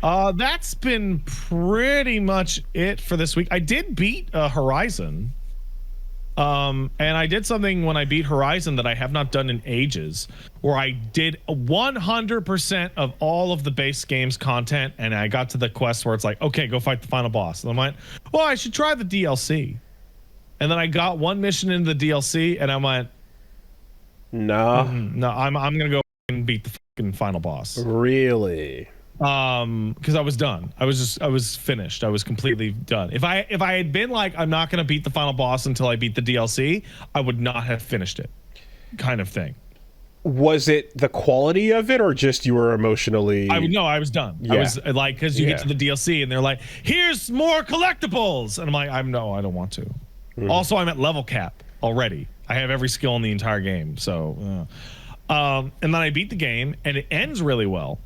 That's been pretty much it for this week. I did beat Horizon. And I did something when I beat Horizon that I have not done in ages, where I did 100% of all of the base game's content, and I got to the quest where it's like, okay, go fight the final boss. And I'm like, well, I should try the DLC. And then I got one mission into the DLC, and I went, no, I'm gonna go and beat the fucking final boss. Really? Because I was done. I was finished. I was completely done. If I had been like, I'm not gonna beat the final boss until I beat the DLC, I would not have finished it, kind of thing. Was it the quality of it, or just you were emotionally? I was done. Yeah. I was like, because you get to the DLC and they're like, here's more collectibles, and I'm like, I don't want to. Also, I'm at level cap already. I have every skill in the entire game. So, and then I beat the game, and it ends really well.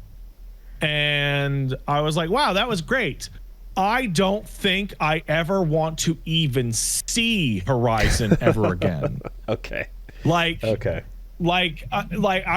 And I was like, wow, that was great. I don't think I ever want to even see Horizon ever again. Okay. I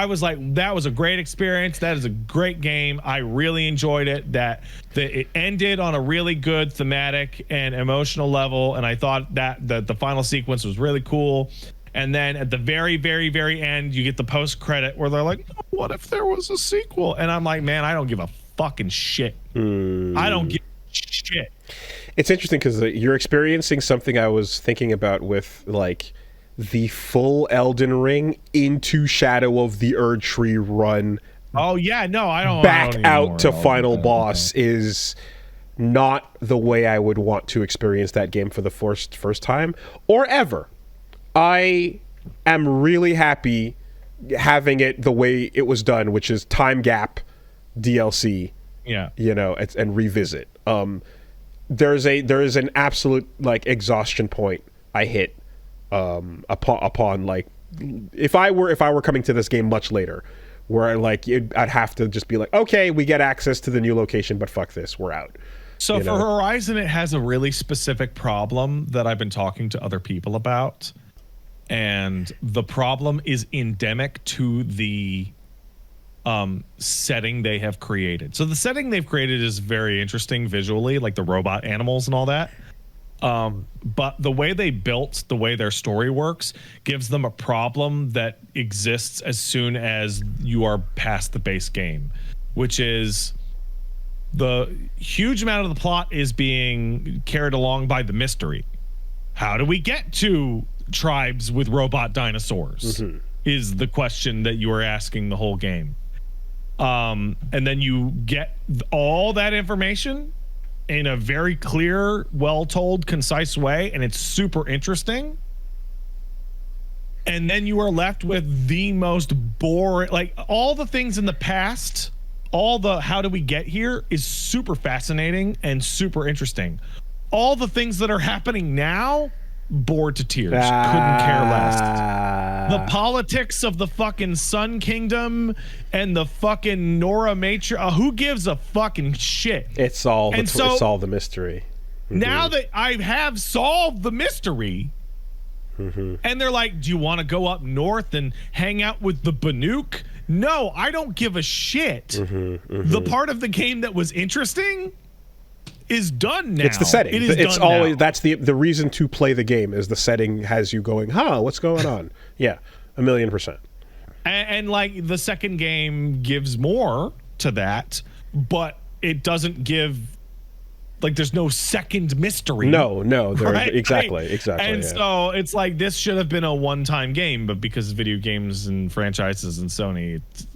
was like, that was a great experience. That is a great game. I really enjoyed it. That it ended on a really good thematic and emotional level. And I thought that the final sequence was really cool. And then at the very, very, very end, you get the post credit where they're like, what if there was a sequel? And I'm like, man, I don't give a fucking shit. I don't give a shit. It's interesting because you're experiencing something I was thinking about with like the full Elden Ring into Shadow of the Erdtree run. Oh yeah, no, I don't. Back out to final boss is not the way I would want to experience that game for the first time or ever. I am really happy having it the way it was done, which is time gap DLC. Yeah, you know, and revisit. There is an absolute like exhaustion point I hit upon like if I were coming to this game much later, where like I'd have to just be like, okay, we get access to the new location, but fuck this, we're out. So for Horizon, it has a really specific problem that I've been talking to other people about. And the problem is endemic to the setting they have created. So the setting they've created is very interesting visually, like the robot animals and all that. But the way they built, the way their story works, gives them a problem that exists as soon as you are past the base game, which is the huge amount of the plot is being carried along by the mystery. How do we get to tribes with robot dinosaurs is the question that you are asking the whole game. And then you get all that information in a very clear, well-told, concise way, and it's super interesting. And then you are left with the most boring, like all the things in the past, all the how do we get here is super fascinating and super interesting. All the things that are happening now, bored to tears, couldn't care less. The politics of the fucking Sun Kingdom and the fucking Nora Matrix, who gives a fucking shit? It's all the mystery. Now that I have solved the mystery, and they're like, do you want to go up north and hang out with the Banuk? No, I don't give a shit. The part of the game that was interesting is done now. It's the setting. It's always that's the reason to play the game is the setting has you going, what's going on? Yeah, 1,000,000%. And like the second game gives more to that, but it doesn't give like there's no second mystery. No, right? exactly. And so it's like this should have been a one-time game, but because video games and franchises and Sony, it's,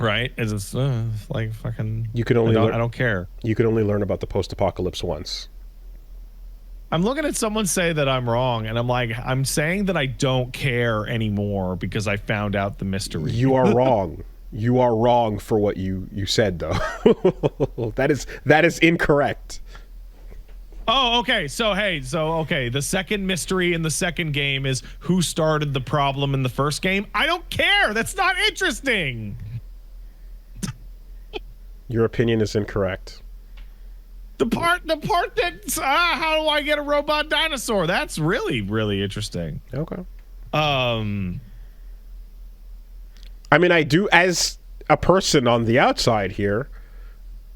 right? It's like fucking. You could only. I don't care. You could only learn about the post-apocalypse once. I'm looking at someone say that I'm wrong, and I'm like, I'm saying that I don't care anymore because I found out the mystery. You are wrong. You are wrong for what you said, though. that is incorrect. Oh, okay. The second mystery in the second game is who started the problem in the first game. I don't care. That's not interesting. Your opinion is incorrect. The part that's how do I get a robot dinosaur? That's really, really interesting. Okay. I mean, I do as a person on the outside here,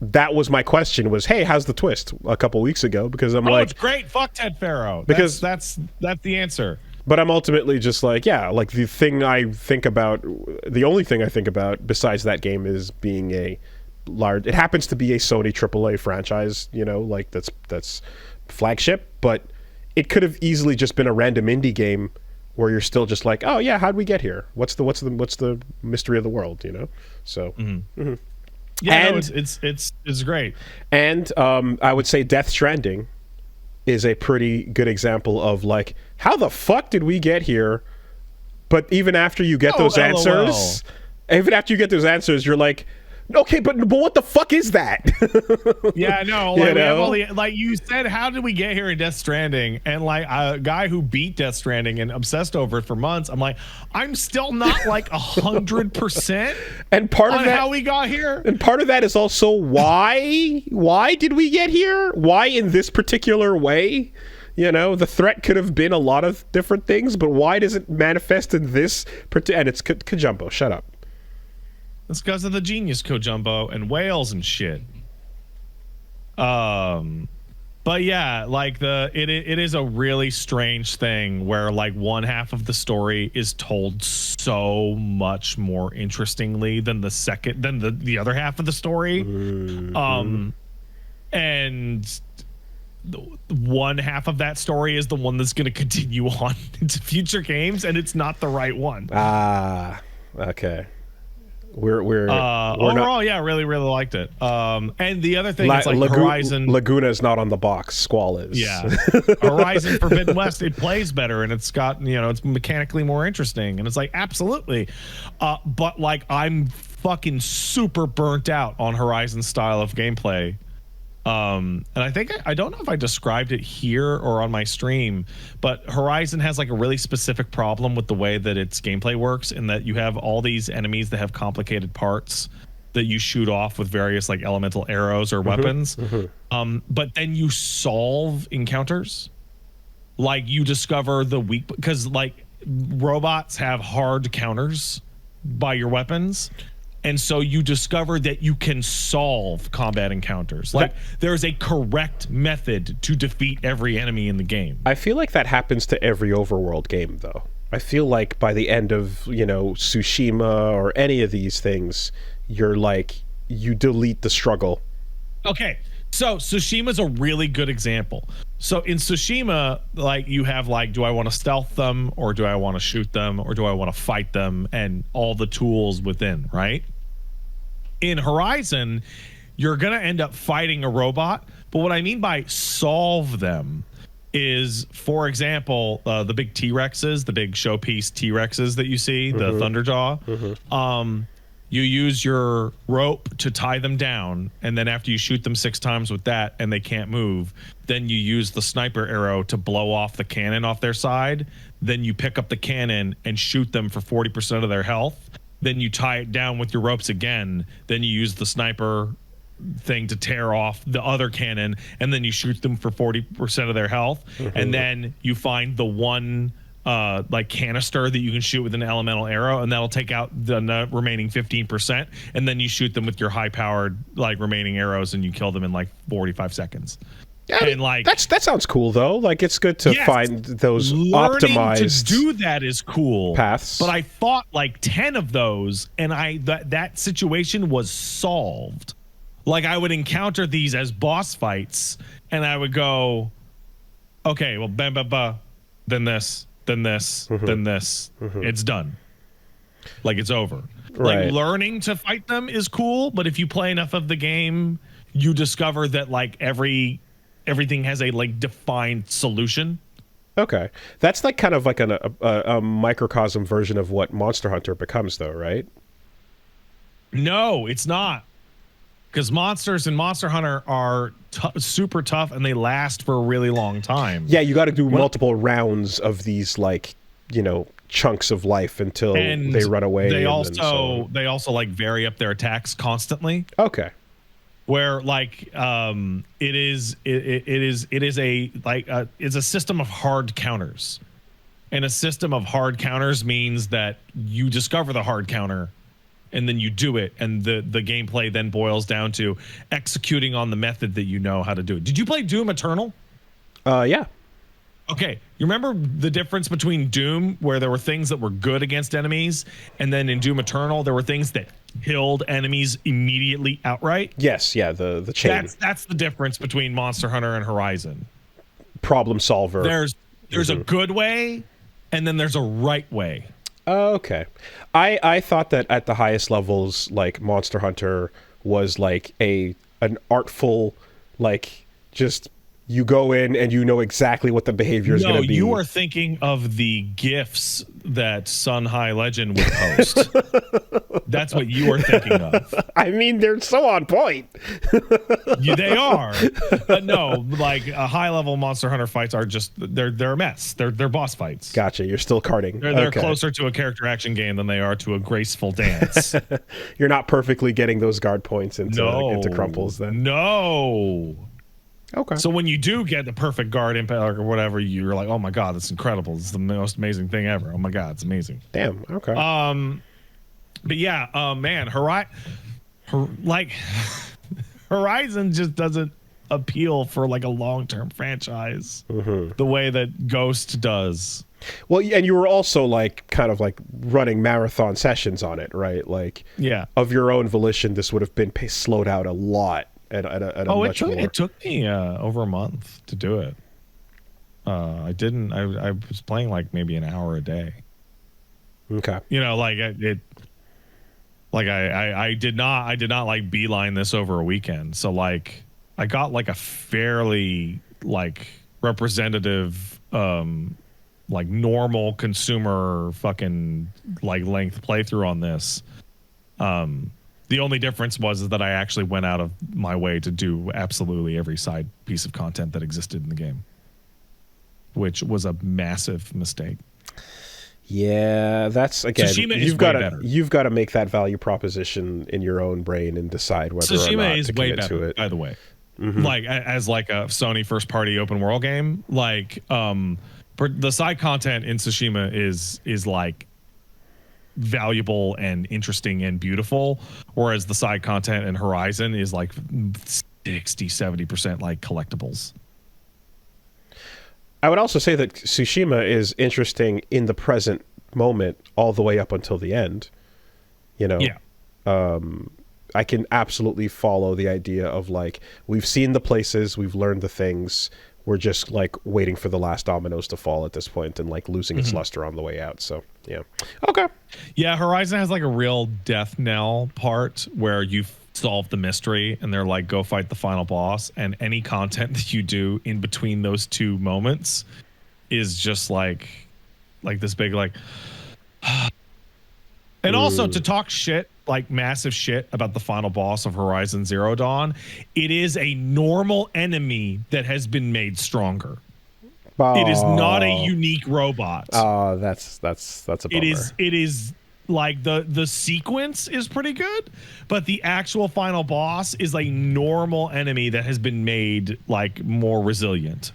that was my question was, hey, how's the twist a couple weeks ago? Because I'm like, it's great. Fuck Ted Faro. Because that's the answer. But I'm ultimately just like, yeah, like the only thing I think about besides that game is being a large, it happens to be a Sony AAA franchise, you know, like that's flagship, but it could have easily just been a random indie game where you're still just like, oh yeah, how'd we get here? What's the mystery of the world, you know? So yeah, and no, it's great. And I would say Death Stranding is a pretty good example of like, how the fuck did we get here? But even after you get those answers, you're like, okay, but what the fuck is that? Yeah, no, like, we have all the, like you said, how did we get here in Death Stranding? And like a guy who beat Death Stranding and obsessed over it for months, I'm like, I'm still not like 100%. And part of that, how we got here. And part of that is also why did we get here? Why in this particular way? You know, the threat could have been a lot of different things, but why does it manifest in this? And it's Kajumbo. Shut up. It's because of the genius Kojumbo and whales and shit. But yeah, like it is a really strange thing where like one half of the story is told so much more interestingly than the other half of the story. Mm-hmm. And one half of that story is the one that's going to continue on into future games, and it's not the right one. Okay. We're overall not, yeah, really liked it. And the other thing is like Horizon Laguna is not on the box. Squall is. Yeah. Horizon Forbidden West, it plays better and it's got, you know, it's mechanically more interesting, and it's like absolutely. But like I'm fucking super burnt out on Horizon style of gameplay. And I think I don't know if I described it here or on my stream, but Horizon has like a really specific problem with the way that its gameplay works, in that you have all these enemies that have complicated parts that you shoot off with various like elemental arrows or weapons. But then you solve encounters, like you discover the weak, because like robots have hard counters by your weapons. And so you discover that you can solve combat encounters. Like there's a correct method to defeat every enemy in the game. I feel like that happens to every overworld game, though. I feel like by the end of, you know, Tsushima or any of these things, you're like, you delete the struggle. Okay, so Tsushima's a really good example. So in Tsushima, like you have like, do I want to stealth them, or do I want to shoot them, or do I want to fight them, and all the tools within, right? In Horizon, you're going to end up fighting a robot. But what I mean by solve them is, for example, the big T-Rexes, the big showpiece T-Rexes that you see, the Thunderjaw. You use your rope to tie them down, and then after you shoot them 6 times with that and they can't move, then you use the sniper arrow to blow off the cannon off their side. Then you pick up the cannon and shoot them for 40% of their health. Then you tie it down with your ropes again. Then you use the sniper thing to tear off the other cannon, and then you shoot them for 40% of their health. And then you find the one like canister that you can shoot with an elemental arrow, and that'll take out the remaining 15%. And then you shoot them with your high-powered like remaining arrows, and you kill them in like 45 seconds. I mean, like that sounds cool though. Like it's good to find those optimized to do that is cool paths. But I fought like 10 of those, and that situation was solved. Like I would encounter these as boss fights, and I would go, okay, well, then this, then this, then this. It's done. Like it's over. Right. Like learning to fight them is cool, but if you play enough of the game, you discover that like everything has a like defined solution. Okay, that's like kind of like a microcosm version of what Monster Hunter becomes, though, right? No, it's not, because monsters in Monster Hunter are super tough, and they last for a really long time. Yeah, you got to do multiple rounds of these, like, you know, chunks of life until they run away. They also like vary up their attacks constantly. Okay. Where like it is a system of hard counters, and a system of hard counters means that you discover the hard counter, and then you do it, and the gameplay then boils down to executing on the method that you know how to do it. Did you play Doom Eternal? Yeah. Okay, you remember the difference between Doom, where there were things that were good against enemies, and then in Doom Eternal there were things that killed enemies immediately outright? Yes, yeah, the chain. That's the difference between Monster Hunter and Horizon. Problem solver. There's a good way, and then there's a right way. Oh, okay. I thought that at the highest levels, like Monster Hunter was like an artful, like just you go in and you know exactly what the behavior is going to be. No, you are thinking of the GIFs that Sun High Legend would post. That's what you are thinking of. I mean, they're so on point. They are. But no, like high-level Monster Hunter fights are just they're a mess. They're boss fights. Gotcha. You're still karting. They're closer to a character action game than they are to a graceful dance. You're not perfectly getting those guard points into crumples then. No. Okay. So when you do get the perfect guard impact or whatever, you're like, oh my god, that's incredible. This is the most amazing thing ever. Oh my god, it's amazing. Damn. Okay. But yeah, man, Horizon just doesn't appeal for like a long-term franchise the way that Ghost does. Well, and you were also like kind of like running marathon sessions on it, right? Like, yeah, of your own volition, this would have been slowed out a lot. It took me over a month to do it. I was playing like maybe an hour a day. Okay. You know, like I did not like beeline this over a weekend. So like I got like a fairly like representative like normal consumer fucking like length playthrough on this. The only difference was that I actually went out of my way to do absolutely every side piece of content that existed in the game, which was a massive mistake. Yeah, that's again. Tsushima you've got to make that value proposition in your own brain and decide whether Tsushima or not is to way commit better, to it. by the way. Like as like a Sony first party open world game, like the side content in Tsushima is like valuable and interesting and beautiful, whereas the side content in Horizon is like 60-70% like collectibles. I would also say that Tsushima is interesting in the present moment all the way up until the end. You know, yeah. I can absolutely follow the idea of like, we've seen the places, we've learned the things, we're just like waiting for the last dominoes to fall at this point and like losing its luster on the way out. So yeah. Okay. Yeah, Horizon has like a real death knell part where you solve the mystery and they're like, go fight the final boss, and any content that you do in between those two moments is just like this big like and also to talk shit, like massive shit about the final boss of Horizon Zero Dawn, it is a normal enemy that has been made stronger. It is not a unique robot. Oh, that's a bummer. It is like the sequence is pretty good, but the actual final boss is a normal enemy that has been made like more resilient.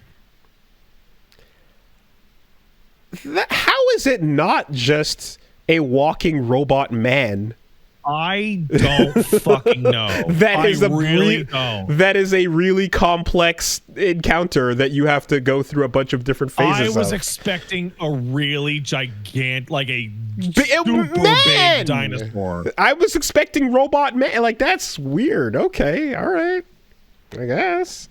How is it not just a walking robot man? I don't fucking know. That is a really complex encounter that you have to go through a bunch of different phases. I was expecting a really gigantic, like a super big dinosaur. I was expecting robot man. Like, that's weird. Okay, all right, I guess.